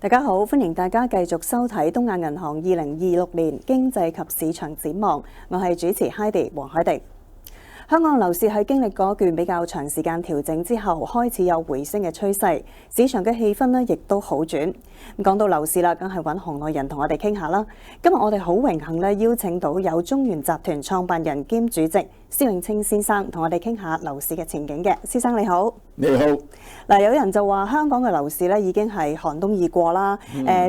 大家好，歡迎大家繼續收睇東亞銀行2026年經濟及市場展望。我係主持 Heidi 黃海迪。香港樓市喺經歷過一段比較長時間調整之後，開始有回升嘅趨勢，市場嘅氣氛呢亦都好轉。咁講到樓市啦，梗係揾行內人同我哋傾下啦。今日我哋好榮幸咧邀請到有中原集團創辦人兼主席施永青先生同我哋傾下樓市嘅前景嘅。施生你好。你好。嗱，有人就話香港嘅樓市咧已經係寒冬已過啦。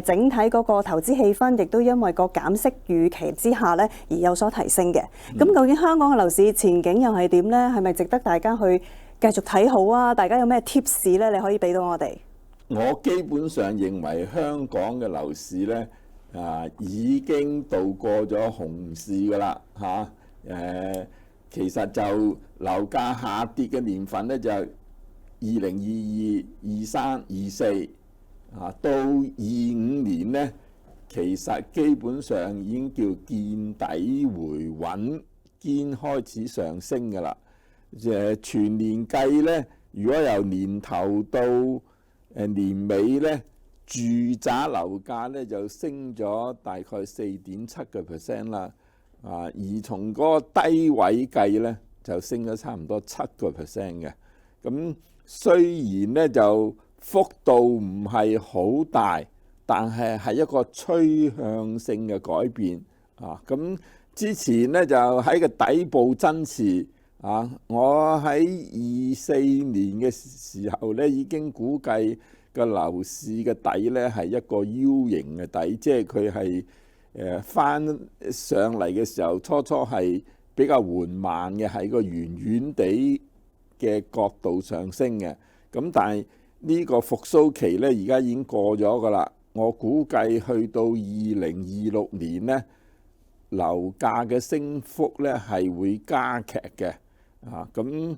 整體嗰個投資氣氛亦都因為個減息預期之下咧而有所提升嘅。咁究竟香港嘅樓市前景又係點呢？係咪值得大家去繼續睇好啊？大家有咩 tips 咧？你可以俾到我哋。我基本上認為香港嘅樓市咧已經渡過咗熊市㗎啦嚇。其實就樓價下跌嘅年份咧就係2022、23、24到25年咧，其實基本上已經叫見底回穩，堅開始上升㗎啦。全年計咧，如果由年頭到年尾咧，住宅樓價咧就升咗大概4.7% 啦。而從嗰個低位計咧，就升咗差唔多7% 嘅。咁雖然咧就幅度唔係好大，但係一個趨向性嘅改變咁之前咧就喺個底部增持我喺24年嘅時候咧已經估計個樓市嘅底咧係一個 U 型嘅底，即係佢係翻上嚟嘅時候，初係比較緩慢嘅，喺個圓圓地嘅角度上升嘅。咁但係呢個復甦期咧，而家已經過咗㗎啦。我估計去到2026年咧，樓價嘅升幅咧係會加劇嘅。咁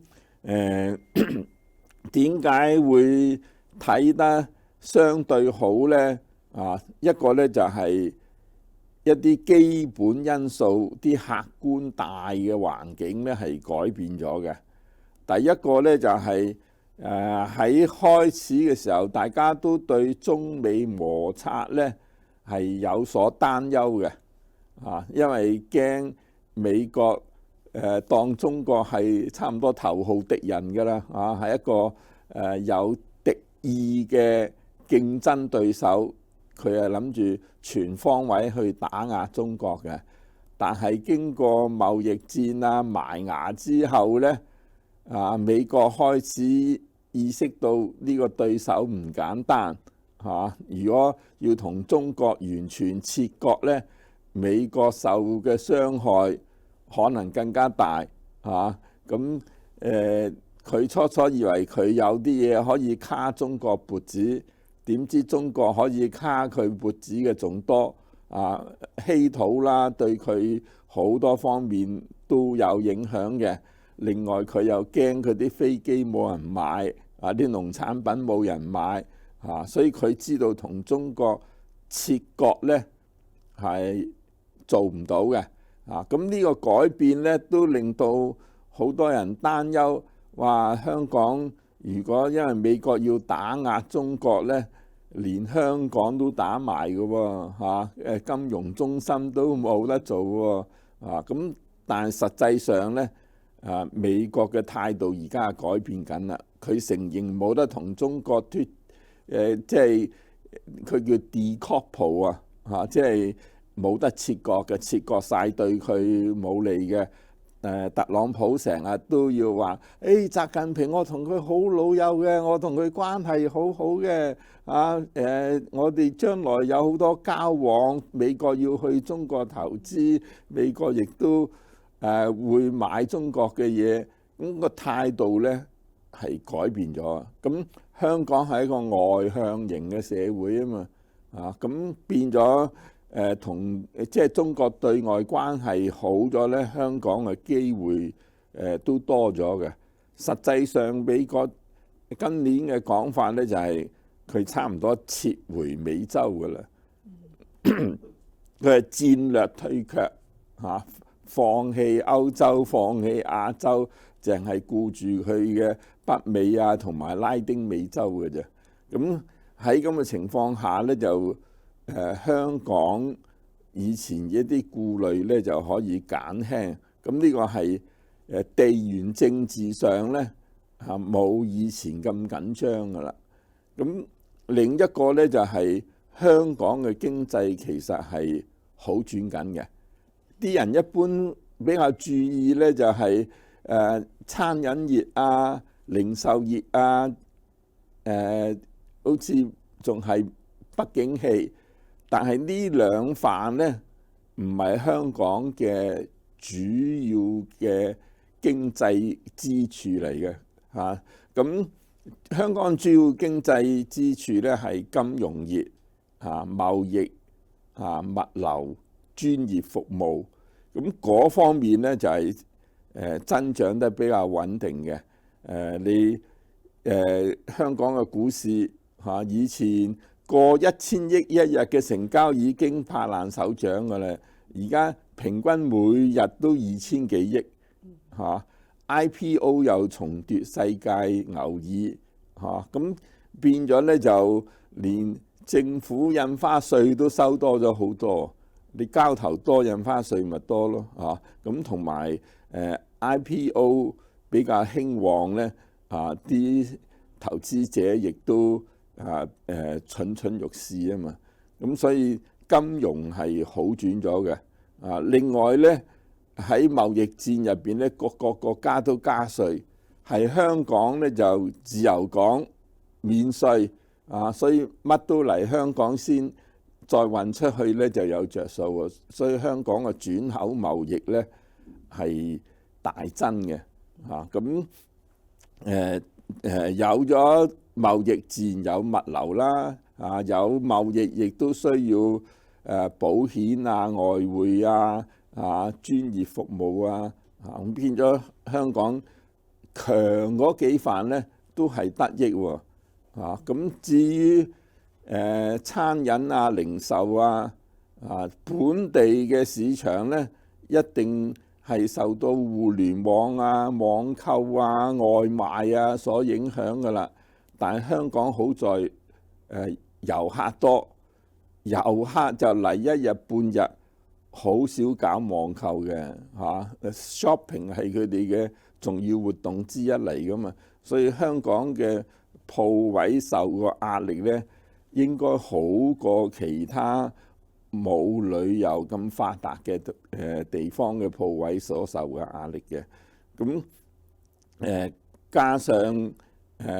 點解會睇得相對好呢？一個呢就係一啲基本因素，啲客觀大嘅環境呢係改變咗嘅。第一個呢就係喺開始嘅時候，大家都對中美摩擦呢係有所擔憂嘅。因為驚美國當中國係差唔多頭號敵人㗎啦，係一個有敵意嘅競爭對手，佢係諗住全方位去打壓中國嘅。但係經過貿易戰埋牙之後呢，美國開始意識到呢個對手唔簡單如果要同中國完全切割呢，美國受嘅傷害可能更加大咁佢初以為佢有啲嘢可以卡中國脖子，點知中國可以卡佢脖子嘅仲多稀土啦，對佢好多方面都有影響嘅。另外佢又驚佢啲飛機冇人買啲農產品冇人買所以佢知道同中國切割呢係做唔到嘅。咁呢個改變呢都令到好多人擔憂，話香港如果因為美國要打壓中國呢，連香港都打埋嘅喎金融中心都冇得做喎咁但係實際上呢，美國嘅態度而家係改變緊啦。佢承認冇得同中國脫即係佢叫 decouple 即係冇得切割嘅，切割晒對佢冇利嘅。特朗普成日都要話，習近平我同佢好老友嘅，我同佢關係好好嘅。我哋將來有好多交往，美國要去中國投資，美國亦都會買中國嘅嘢。咁個態度呢係改變咗。咁香港係一個外向型嘅社會啊嘛，咁變咗同即係中國對外關係好咗呢，香港嘅機會都多咗嘅。實際上美國今年嘅講法呢，就係佢差唔多撤回美洲㗎啦，佢係戰略退卻放棄歐洲，放棄亞洲，淨係顧住佢嘅北美同埋拉丁美洲嘅啫。咁喺咁嘅情況下咧，就香港以前一啲顧慮咧就可以減輕。咁呢個係地緣政治上咧冇以前咁緊張噶啦。咁另一個咧就係香港嘅經濟其實係好轉緊嘅。啲人一般比較注意咧就係餐飲業啊、零售業啊，好似仲係不景氣。但係呢兩範咧唔係香港嘅主要嘅經濟支柱嚟嘅嚇。咁香港主要經濟支柱咧係金融業、貿易、物流、專業服務。咁嗰方面咧就係增長得比較穩定嘅。你香港嘅股市以前過1000億一日嘅成交已經拍爛手掌㗎啦，而家平均每日都2000幾億IPO 又重奪世界牛耳咁變咗咧就連政府印花稅都收多咗好多，你交投多印花稅咪多咯咁同埋IPO 比較興旺咧啲投資者亦都蠢蠢欲試啊嘛，咁所以金融係好轉咗嘅。另外咧喺貿易戰入邊咧，各個國家都加稅，係香港咧就自由港免稅所以乜都嚟香港先，再運出去咧就有着數喎。所以香港嘅轉口貿易咧係大增嘅咁有咗貿易自然有物流啦有貿易亦都需要保險外匯專業服務咁變咗香港強嗰幾範咧都係得益喎咁至於餐飲零售本地嘅市場咧一定係受到互聯網網購外賣所影響㗎啦。但係香港好在遊客多，遊客就嚟一日半日，好少搞網購嘅shopping 係佢哋嘅重要活動之一嚟㗎嘛。所以香港嘅鋪位受個壓力咧，應該好過其他冇旅遊咁發達嘅地方嘅鋪位所受嘅壓力嘅。咁加上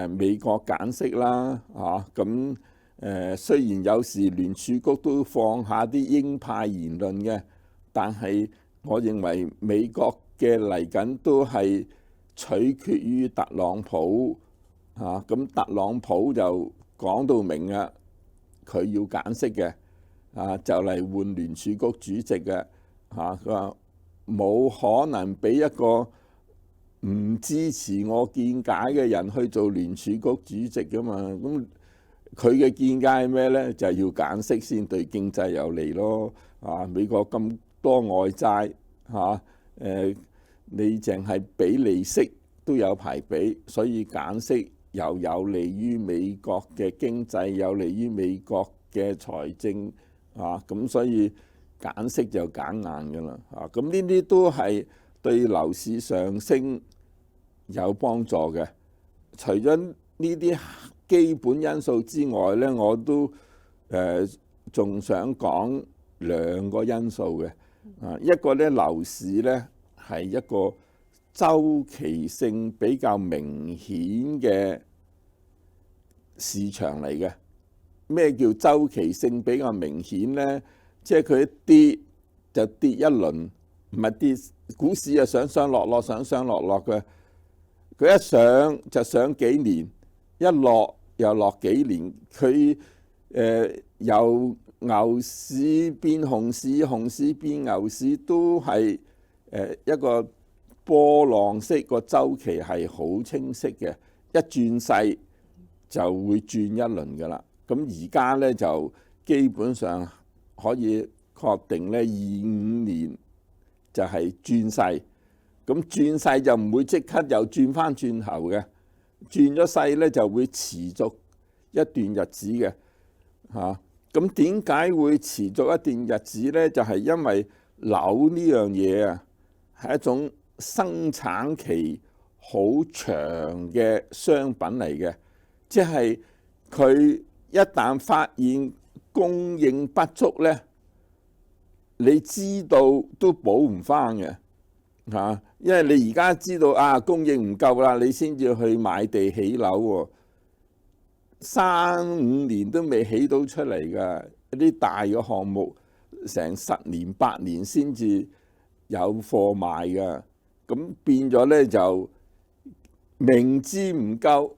美國減息啦咁雖然有時聯儲局都放下啲鷹派言論嘅，但係我認為美國嘅嚟緊都係取決於特朗普咁特朗普就講到明啊，佢要減息嘅就嚟換聯儲局主席嘅佢話冇可能俾一個唔支持我見解嘅人去做聯儲局主席㗎嘛。咁佢嘅見解係咩咧？就係要減息先對經濟有利咯美國咁多外債你淨係俾利息都有排俾，所以減息又有利於美國嘅經濟，有利於美國嘅財政咁所以減息就減硬㗎啦咁呢啲都係對樓市上升有幫助嘅。除咗呢啲基本因素之外咧，我都仲想講兩個因素嘅一個咧樓市咧係一個周期性比較明顯嘅市場嚟嘅。咩叫周期性比較明顯呢？即係佢一跌就跌一輪，唔係跌股市啊上上落落上上落落嘅。佢一上就上幾年，一落又落幾年。佢由牛市變熊市，熊市變牛市，都係一個波浪式，個周期係好清晰嘅。一轉勢就會轉一輪㗎啦。咁而家咧就基本上可以確定咧，25年就係轉勢。咁轉勢就唔會即刻又轉翻轉頭嘅，轉咗勢咧就會持續一一段日子嘅嚇。咁點解會持續一段日子呢？就係因為樓呢樣嘢啊，係一種生產期好長嘅商品嚟嘅，即係佢一旦發現供應不足呢，你知道都補唔返嘅嚇，因為你而家知道啊供應唔夠啦，你先至去買地起樓喎，3-5年都未起到出嚟㗎，一啲大嘅項目成10年8年先至有貨賣㗎，咁變咗呢，就明知唔夠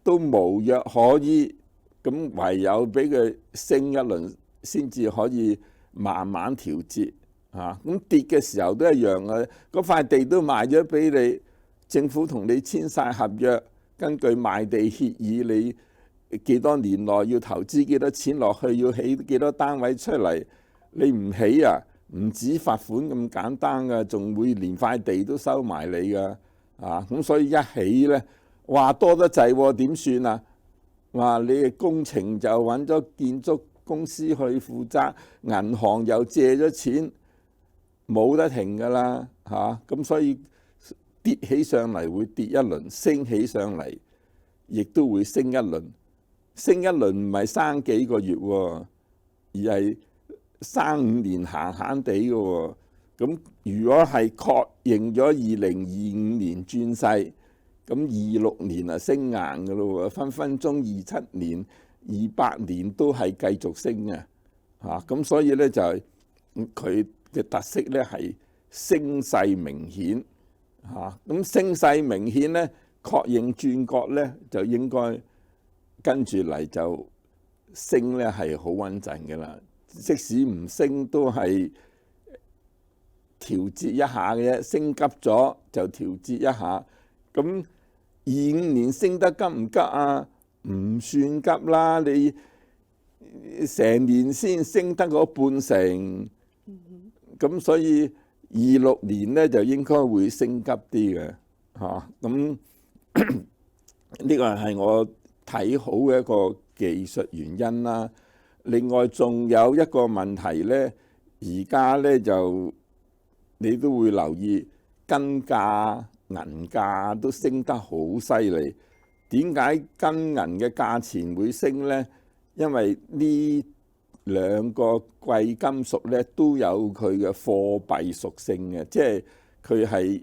都無藥可醫，咁唯有俾佢升一輪先至可以慢慢調節嚇。咁跌嘅時候都一樣嘅，嗰塊地都賣咗俾你，政府同你簽晒合約，根據賣地協議，你幾多年內要投資幾多錢落去，要起幾多單位出嚟，你唔起啊，唔止罰款咁簡單㗎，仲會連塊地都收埋你㗎啊！咁所以一起呢，話多得滯喎，點算啊？話你嘅工程就揾咗建築公司去負責，銀行又借咗錢，冇得停㗎啦嚇。咁所以跌起上嚟會跌一輪，升起上嚟亦都會升一輪。升一輪唔係生幾個月喎，而係3-5年閒閒地嘅喎。咁如果係確認咗2025年轉勢，咁26年啊升硬嘅咯喎，分分鐘27年、28年都係繼續升嘅嚇。咁所以呢，就係佢嘅特色呢係升勢明顯嚇。咁升勢明顯呢，確認轉角呢，就應該跟住嚟就升呢係好穩陣嘅啦。即使唔升都係調節一下嘅啫，升急咗就調節一下。咁25年升得急唔急啊？唔算急啦，你成年先升得嗰半成，咁所以26年呢就應該會升急啲嘅嚇。咁呢個係我睇好嘅一個技術原因啦。另外仲有一個問題呢，而家呢就你都會留意金價、銀價都升得好犀利。點解金銀嘅價錢會升呢？因為呢兩個貴金屬呢都有佢嘅貨幣屬性嘅，即係佢係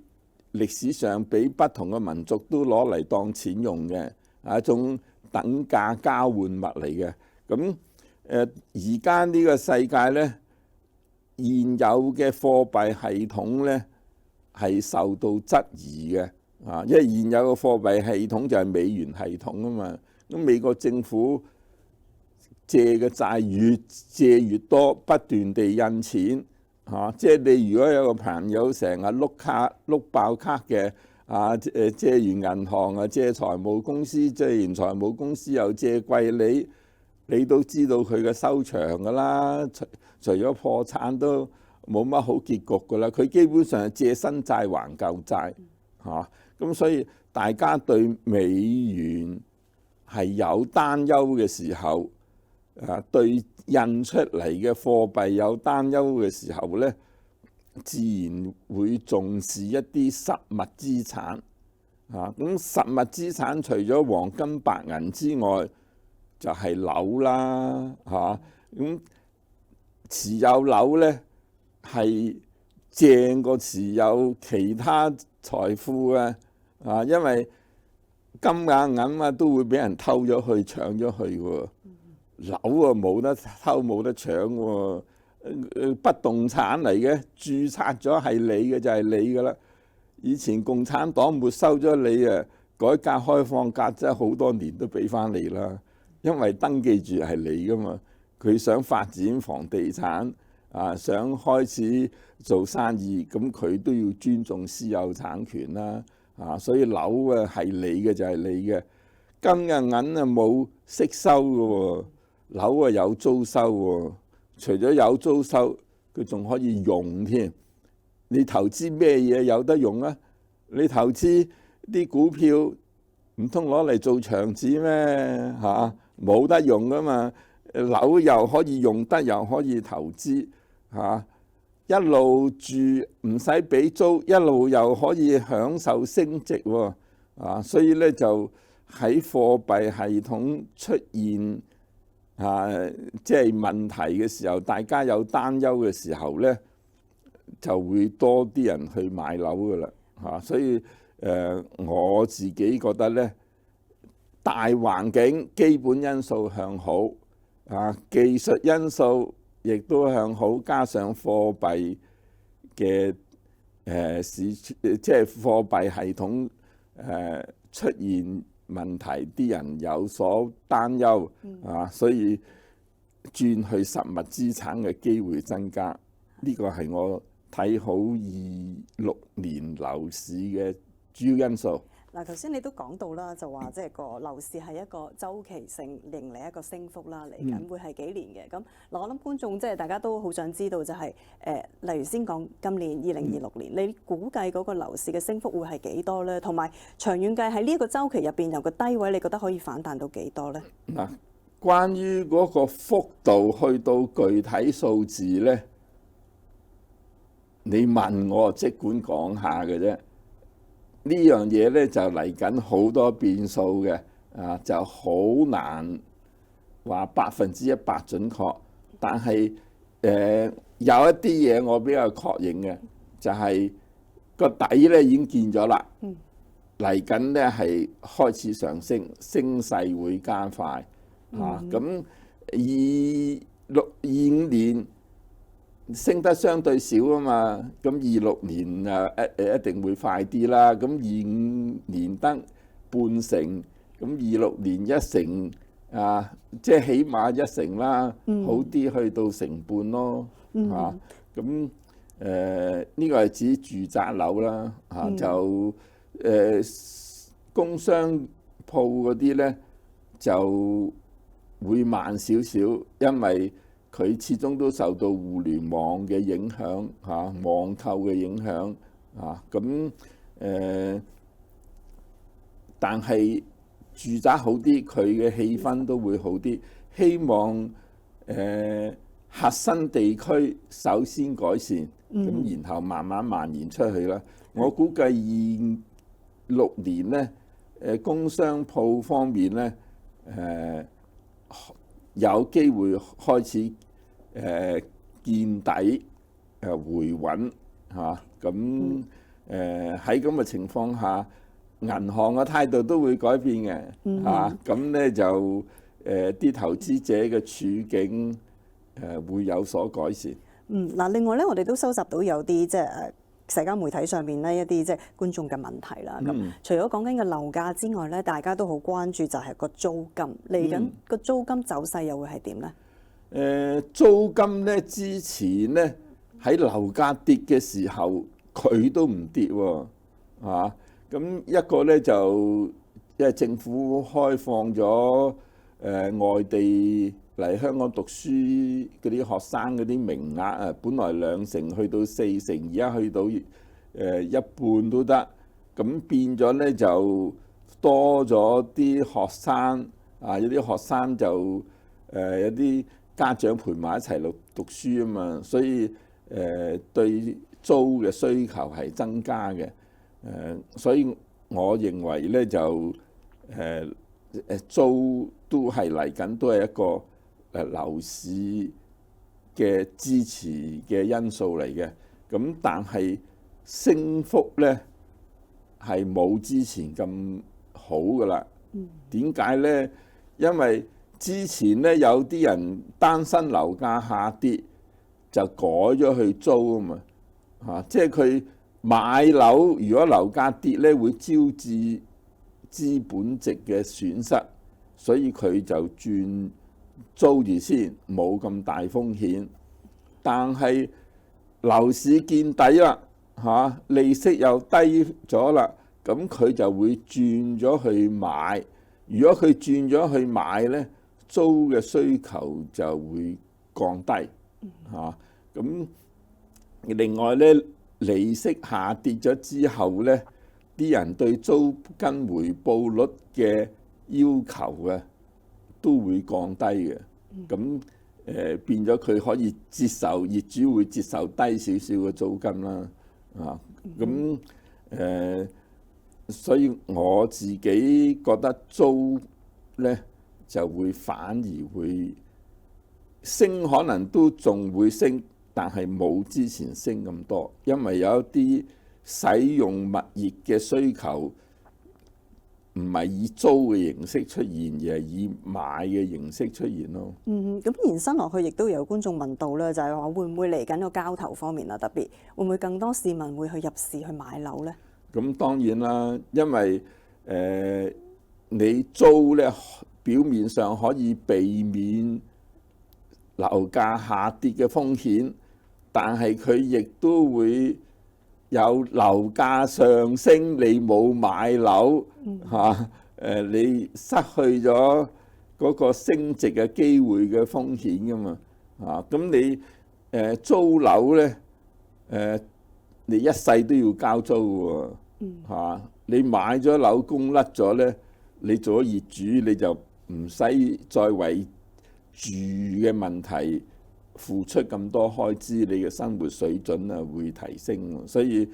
歷史上俾不同嘅民族都攞嚟當錢用嘅，係一種等價交換物嚟嘅。咁而家呢個世界呢，現有嘅貨幣系統呢係受到質疑嘅啊，因為現有嘅貨幣系統就係美元系統啊嘛。咁美國政府借嘅債越借越多，不斷地印錢嚇。即係你如果有個朋友成日碌爆卡嘅啊，借完銀行啊，借財務公司，借完財務公司又借貴你都知道佢嘅收場㗎啦。除咗破產都冇乜好結局㗎啦。佢基本上係借新債還舊債嚇。咁所以大家對美元係有擔憂嘅時候，對印出嚟嘅貨幣有擔憂嘅時候呢，自然會重視一啲實物資產嚇。咁實物資產除咗黃金白銀之外，就係樓啦嚇。咁持有樓呢係正過持有其他財富嘅啊，因為金啊銀啊都會俾人偷咗去搶咗去喎。樓啊冇得偷冇得搶喎，不動產嚟嘅，註冊咗係你嘅就係你㗎啦。以前共產黨沒收咗你啊，改革開放隔咗好多年都俾翻你啦，因為登記住係你㗎嘛。佢想發展房地產啊，想開始做生意，咁佢都要尊重私有產權啦啊。所以樓啊係你嘅就係你嘅，金啊銀啊冇息收㗎喎。樓啊有租收喎，除咗有租收，佢仲可以用添。你投資咩嘢有得用啊？你投資啲股票唔唔通攞嚟做牆紙咩？嚇，冇得用噶嘛。樓又可以用得，又可以投資嚇，一路住唔使俾租，一路又可以享受升值喎。所以咧就喺貨幣系統出現即係問題嘅時候，大家有擔憂嘅時候咧，就會多啲人去買樓噶啦。所以我自己覺得咧，大環境基本因素向好，技術因素亦都向好，加上貨幣嘅即係貨幣系統出現問題，啲人有所擔憂所以轉去實物資產嘅機會增加。呢個係我睇好26年樓市嘅主要因素。嗱，頭先你都講到啦，就話即係個樓市係一個周期性迎嚟一個升幅啦，嚟緊會係幾年嘅。咁嗱，我諗觀眾即係大家都好想知道就係例如先講今年2026年，你估計嗰個樓市嘅升幅會係幾多咧？同埋長遠計喺呢一個週期入邊，由個低位，你覺得可以反彈到幾多咧？嗱，關於嗰個幅度去到具體數字咧，你問我即管講下嘅啫。呢樣嘢咧就嚟緊好多變數嘅，就好難話100%準確。但係有一啲嘢我比較確認嘅，就係個底咧已經見咗啦。嚟緊咧係開始上升，升勢會加快。咁25年升得相對少啊嘛，咁26年一定會快啲啦。咁25年得半成，咁26年1成即係起碼1成啦，好啲去到成半咯。咁呢個係指住宅樓啦。就工商鋪嗰啲咧就會慢少少，因為佢始終都受到互聯網嘅影響，網購嘅影響，但係住宅好啲，佢嘅氣氛都會好啲。希望核心地區首先改善，咁然後慢慢蔓延出去啦。我估計26年咧，工商鋪方面咧，有機會開始見底回穩咁喺咁嘅情況下，銀行嘅態度都會改變嘅咁咧就啲投資者嘅處境會有所改善。嗱，另外咧，我哋都收集到有啲即係社交媒體上邊呢一啲即係觀眾嘅問題啦。咁除咗講緊嘅樓價之外咧，大家都好關注就係個租金嚟緊個租金走勢又會係點咧？租金咧之前咧喺樓價跌嘅時候，佢都唔跌喎。咁一個咧就因為政府開放咗外地嚟香港讀書嗰啲學生嗰啲名額本來2成去到4成，而家去到一半都得。咁變咗咧就多咗啲學生有啲學生就有啲家長陪埋一齊讀書啊嘛，所以對租嘅需求係增加嘅。所以我認為咧就租都係嚟緊，都係一個樓市嘅支持嘅因素嚟嘅。咁但係升幅咧係冇之前咁好噶啦。點解咧？因為之前咧有啲人擔心樓價下跌，就改咗去租啊嘛。即係佢買樓，如果樓價跌咧，會招致資本值嘅損失，所以佢就轉租住先，冇咁大風險。但係樓市見底啦，利息又低咗啦，咁佢就會轉咗去買。如果佢轉咗去買咧，租嘅需求就會降低。咁另外咧，利息下跌咗之後咧，啲啲人對租金回報率嘅要求啊，都會降低嘅。咁變咗佢可以接受，業主會接受低少少嘅租金啦。咁所以我自己覺得租呢就會反而會升，可能都仲會升，但係冇之前升咁多，因為有一啲使用物業嘅需求唔係以租嘅形式出現，而係以買嘅形式出現咯。咁延伸落去，亦都有觀眾問到咧，就係話會唔會嚟緊個交投方面啊？特別會唔會更多市民會去入市去買樓咧？咁當然啦，因為你租咧，表面上可以避免樓價下跌嘅風險，但係佢亦都會有樓價上升，你冇買樓你失去咗嗰個升值嘅機會嘅風險噶嘛。咁你租樓咧，你一世都要交租喎。你買咗樓供甩咗咧，你做咗業主你就唔使再為住嘅問題付出咁多開支，你嘅生活水準啊會提升。所以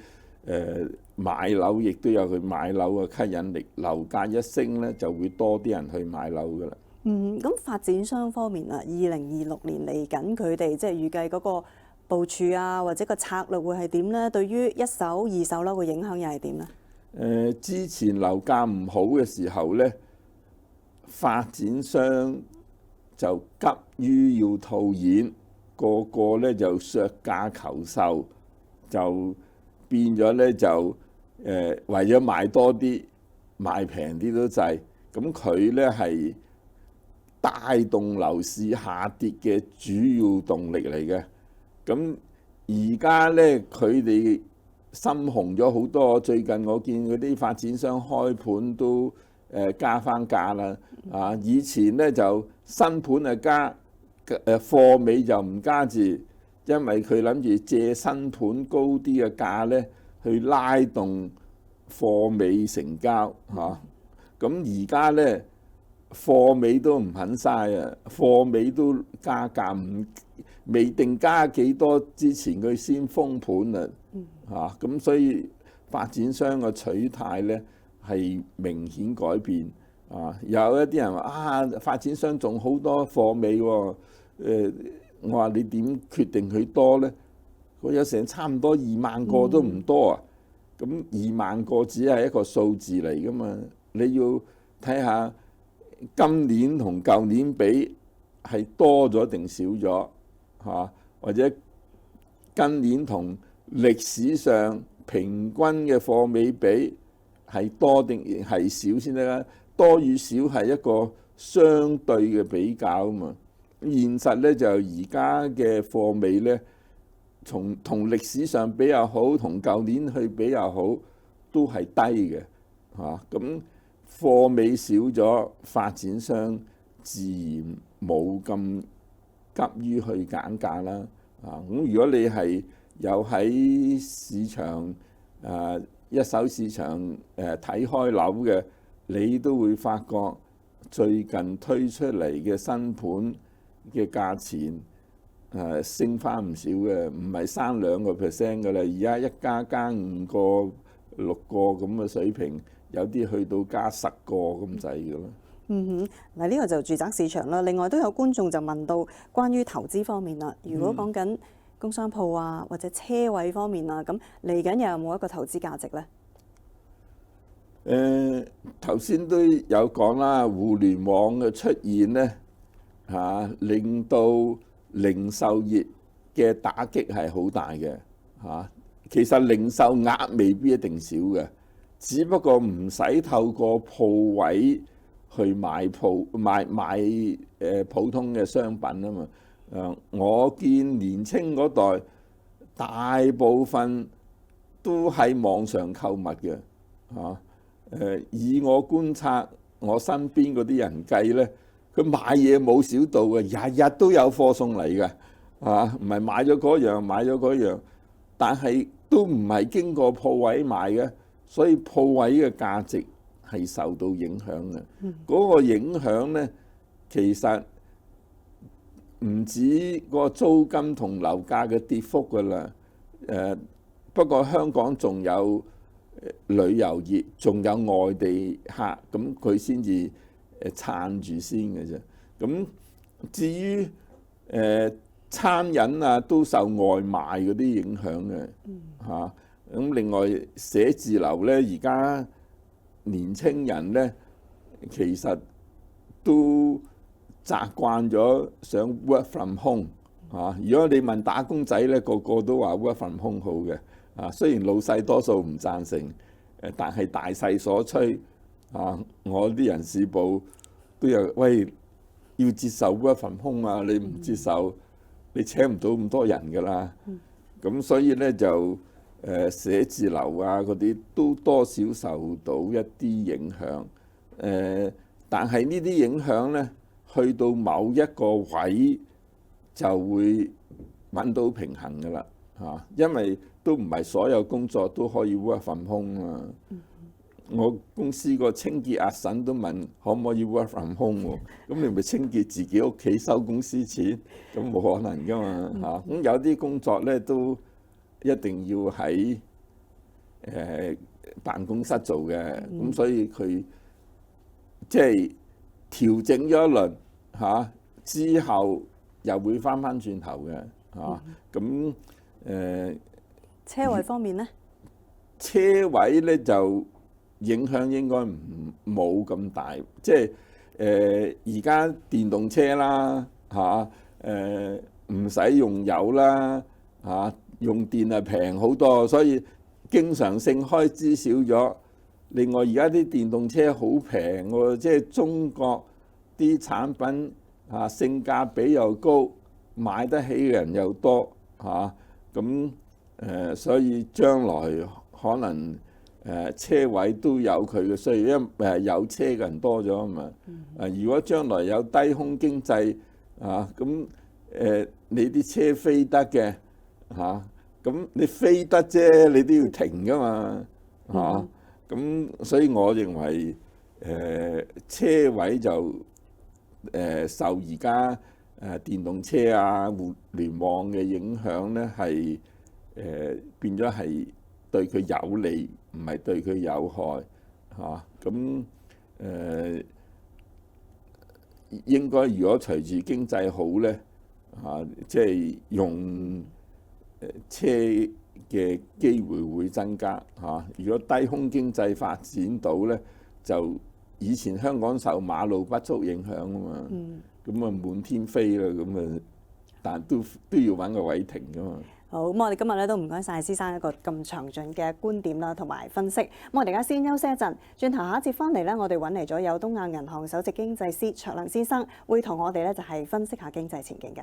買樓亦都有佢買樓嘅吸引力，樓價一升咧就會多啲人去買樓噶啦。咁發展商方面啊，2026年嚟緊佢哋即係預計嗰個部署啊，或者個策略會係點咧？對於一手、二手樓嘅影響又係點咧？之前樓價唔好嘅時候咧，發展商就急於要套現，個個咧就削價求售，就變咗咧就為咗賣多啲、賣平啲都制。咁佢咧係帶動樓市下跌嘅主要動力嚟嘅。咁而家咧佢哋心紅咗好多，最近我見嗰啲發展商開盤都加翻價啦。以前咧就新盤啊加，貨尾就唔加住，因為佢諗住借新盤高啲嘅價咧去拉動貨尾成交嚇。咁而家咧貨尾都唔肯嘥啊，貨尾都加價，唔未定加幾多之前佢先封盤啊。咁所以發展商嘅取態咧係明顯改變。有一啲人話發展商仲好多貨尾喎。我話你點決定佢多咧？佢有成差唔多2萬個都唔多啊。咁2萬個只係一個數字嚟噶嘛，你要睇下今年同舊年比係多咗定少咗或者今年同歷史上平均嘅貨尾比係多定係少先得啦。多與少係一個相對嘅比較啊嘛。現實咧就而家嘅貨尾咧，同歷史上比較好，同舊年去比較好，都係低嘅咁貨尾少咗，發展商自然冇咁急於去減價啦。咁如果你係有喺市場一手市場睇開樓嘅，你都會發覺最近推出嚟嘅新盤嘅價錢升翻唔少嘅，唔係3、2% 嘅啦。而家一加5個、6個咁嘅水平，有啲去到加10個咁滯嘅咯。嗱呢個就住宅市場啦。另外都有觀眾就問到關於投資方面啦。如果講緊工商鋪啊，或者車位方面啊，咁嚟緊又有冇一個投資價值呢？頭先都有講啦，互聯網嘅出現呢，令到零售業嘅打擊係好大嘅其實零售額未必一定少嘅，只不過唔使透過鋪位去買普通嘅商品啊嘛。我見年青嗰代大部分都喺網上購物嘅以我觀察，我身邊嗰啲人計呢，佢買嘢冇少到嘅，日日都有貨送嚟嘅唔係買咗嗰樣買咗嗰樣，但係都唔係經過鋪位買嘅，所以鋪位嘅價值係受到影響嘅。嗰個影響咧，其實唔止嗰個租金同樓價嘅跌幅㗎啦。不過香港仲有旅遊業，仲有外地客，咁佢先至撐住先嘅啫。咁至於餐飲啊，都受外賣嗰啲影響嘅嚇。咁另外寫字樓咧，而家年青人咧，其實都習慣咗想 work from home 啊。如果你問打工仔咧，個個都話 work from home 好嘅啊。雖然老細多數唔贊成，但係大勢所趨啊。我啲人事部都有喂，要接受 work from home 啊，你唔接受，你請唔到咁多人㗎啦。咁所以咧就寫字樓啊嗰啲都多少受到一啲影響。但係呢啲影響咧，去到某一個位就會揾到平衡㗎啦嚇，因為都唔係所有工作都可以 work from home 啊。我公司個清潔阿嬸都問可唔可以 work from home 喎？咁你咪清潔自己屋企收公司錢，咁冇可能㗎嘛嚇。咁有啲工作咧都一定要喺辦公室做嘅，咁所以佢即係調整咗一輪嚇之後，又會翻轉頭嘅嚇。咁車位方面咧，車位咧就影響應該冇咁大，即係而家電動車啦嚇，唔使用油啦嚇，用電係平好多，所以經常性開支少咗。另外而家啲電動車好平喎，即係中國啲產品嚇性價比又高，買得起嘅人又多嚇，咁所以將來可能車位都有佢嘅需要，因為有車嘅人多咗啊嘛。如果將來有低空經濟啊，咁你啲車飛得嘅嚇，咁你飛得啫，你都要停噶嘛嚇。咁所以我認為車位就受而家電動車啊、互聯網嘅影響咧，係變咗係對佢有利，唔係對佢有害嚇。咁應該如果隨住經濟好咧嚇，即係用車嘅機會會增加嚇。如果低空經濟發展到咧，就以前香港受馬路不足影響啊嘛，咁啊滿天飛啦，咁啊，但都要揾個位停噶嘛。好，咁我哋今日咧都唔該晒施生一個咁詳盡嘅觀點啦，同埋分析。咁我哋而家先休息一陣，轉頭下一節翻嚟咧，我哋揾嚟咗有東亞銀行首席經濟師卓亮先生，會同我哋咧就係分析下經濟前景嘅。